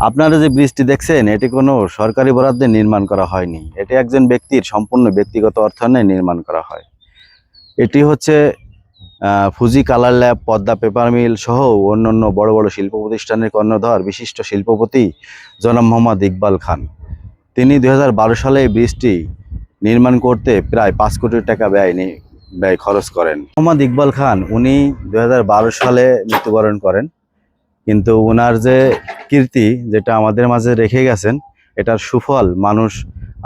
আপনারা যে ব্রিজটি দেখছেন এটি কোনো সরকারি বরাদ্দে নির্মাণ করা হয়নি। এটি একজন ব্যক্তির সম্পূর্ণ ব্যক্তিগত অর্থায়নে নির্মাণ করা হয়। এটি হচ্ছে Fuji colour lab, Padma paper mill সহ অন্যান্য বড় বড় শিল্প প্রতিষ্ঠানের কর্ণধার বিশিষ্ট শিল্পপতি জনাব মোহাম্মদ ইকবাল খান। তিনি 2012 সালে এই ব্রিজটি নির্মাণ করতে প্রায় 5 কোটি টাকা ব্যয় খরচ করেন। মোহাম্মদ ইকবাল খান উনি 2012 সালে মৃত্যুবরণ করেন, কিন্তু ওনার যে কীর্তি যেটা আমাদের মাঝে রেখে গেছেন, এটার সুফল মানুষ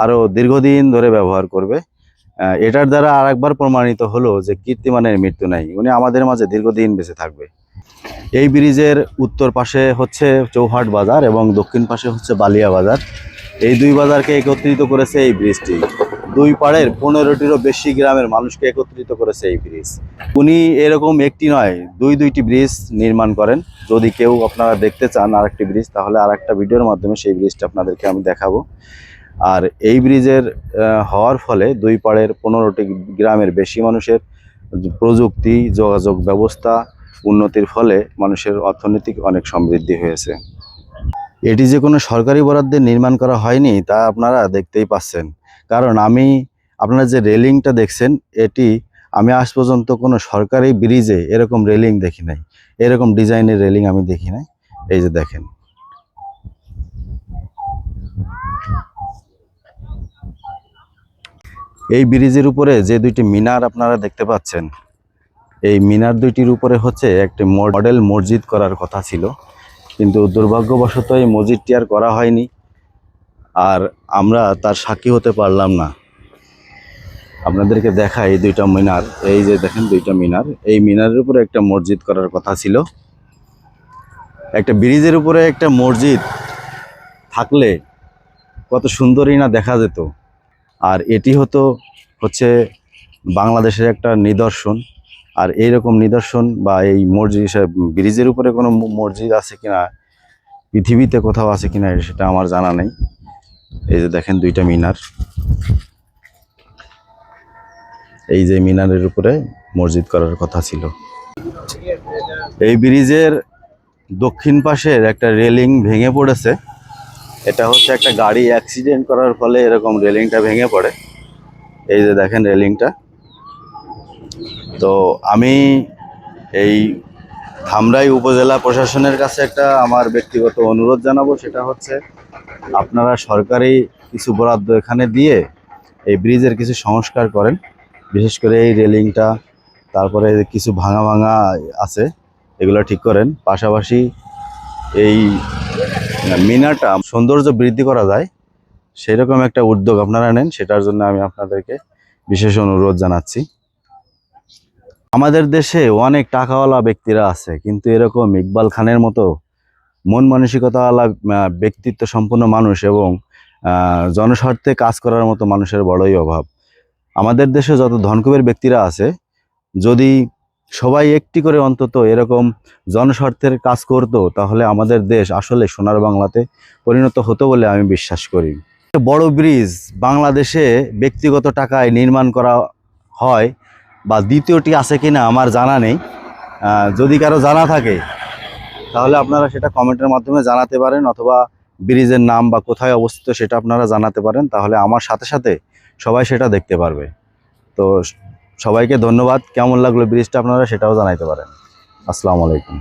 আরও দীর্ঘদিন ধরে ব্যবহার করবে। এটার দ্বারা আরেকবার প্রমাণিত হলো যে কীর্তিমানের মৃত্যু নাই, উনি আমাদের মাঝে দীর্ঘদিন বেঁচে থাকবে। এই ব্রিজের উত্তর পাশে হচ্ছে চৌহাট বাজার এবং দক্ষিণ পাশে হচ্ছে বালিয়া বাজার। এই দুই বাজারকে একত্রিত করেছে এই ব্রিজটি। দুই পাড়ের 15টিরও বেশি গ্রামের মানুষকে একত্রিত করেছে এই ব্রিজ। উনি এরকম একটি নয়, দুইটি ব্রিজ নির্মাণ করেন। যদি কেউ আপনারা দেখতে চান আরেকটি ব্রিজ, তাহলে আরেকটা ভিডিওর মাধ্যমে সেই ব্রিজটা আপনাদেরকে আমি দেখাবো। আর এই ব্রিজের হওয়ার ফলে দুই পাড়ের 15টি গ্রামের বেশি মানুষের প্রযুক্তি, যোগাযোগ ব্যবস্থা উন্নতির ফলে মানুষের অর্থনৈতিক অনেক সমৃদ্ধি হয়েছে। এটি যে কোনো সরকারি বরাদ্দে নির্মাণ করা হয়নি তা আপনারা দেখতেই পাচ্ছেন। কারণ আপনারা যে রেলিংটা দেখছেন, এটি আমি আজ পর্যন্ত কোনো সরকারি ব্রিজে এরকম রেলিং দেখি নাই, এরকম ডিজাইনের রেলিং আমি দেখি নাই। এই যে দেখেন, এই ব্রিজের উপরে যে দুইটি মিনার আপনারা দেখতে পাচ্ছেন, এই মিনার দুইটির উপরে হচ্ছে একটি মডেল মসজিদ করার কথা ছিল, কিন্তু দুর্ভাগ্যবশত এই মসজিদটি আর করা হয়নি, আর আমরা তার সাক্ষী হতে পারলাম না। আপনাদেরকে দেখাই এই দুইটা মিনার, এই যে দেখেন দুইটা মিনার, এই মিনারের উপরে একটা মসজিদ করার কথা ছিল। একটা ব্রিজের উপরে একটা মসজিদ থাকলে কত সুন্দরই না দেখা যেত। আর এটি হচ্ছে বাংলাদেশের একটা নিদর্শন। আর এইরকম নিদর্শন বা এই মসজিদ, ব্রিজের উপরে কোনো মসজিদ আছে কিনা, পৃথিবীতে কোথাও আছে কিনা সেটা আমার জানা নেই। এই যে দেখেন দুইটা মিনার, এই যে মিনারের উপরে মসজিদ করার কথা ছিল। এই ব্রিজের দক্ষিণ পাশের একটা রেলিং ভেঙে পড়েছে। এটা হচ্ছে একটা গাড়ি অ্যাক্সিডেন্ট করার ফলে এরকম রেলিংটা ভেঙে পড়ে। এই যে দেখেন রেলিংটা। তো আমি এই ধামরাই উপজেলা প্রশাসনের কাছে একটা আমার ব্যক্তিগত অনুরোধ জানাবো, সেটা হচ্ছে আপনারা সরকারি কিছু বরাদ্দ এখানে দিয়ে এই ব্রিজের কিছু সংস্কার করেন। বিশেষ করে এই রেলিংটা, তারপরে কিছু ভাঙা আছে, এগুলো ঠিক করেন। পাশাপাশি এই মিনারটা সৌন্দর্য বৃদ্ধি করা যায় সেরকম একটা উদ্যোগ আপনারা নেন, সেটার জন্য আমি আপনাদেরকে বিশেষ অনুরোধ জানাচ্ছি। আমাদের দেশে অনেক টাকাওয়ালা ব্যক্তিরা আছে, কিন্তু এরকম ইকবাল খানের মতো মন মানসিকতাওয়ালা ব্যক্তিত্ব সম্পন্ন মানুষ এবং জনস্বার্থে কাজ করার মতো মানুষের বড়ই অভাব। আমাদের দেশে যত ধনকুবের ব্যক্তিরা আছে, যদি সবাই একটি করে অন্তত এরকম জনস্বার্থের কাজ করতো, তাহলে আমাদের দেশ আসলে সোনার বাংলাতে পরিণত হতো বলে আমি বিশ্বাস করি। বড় ব্রিজ বাংলাদেশে ব্যক্তিগত টাকায় নির্মাণ করা হয় বা দ্বিতীয়টি আছে কিনা আমার জানা নেই। যদি কারো জানা থাকে তাহলে আপনারা সেটা কমেন্টের মাধ্যমে জানাতে পারেন, অথবা ব্রিজের নাম বা কোথায় অবস্থিত সেটা আপনারা জানাতে পারেন, তাহলে আমার সাথে সাথে সবাই সেটা দেখতে পারবে। তো সবাইকে ধন্যবাদ। কেমন লাগলো ব্রিজটা আপনারা সেটাও জানাইতে পারেন। আসসালামু আলাইকুম।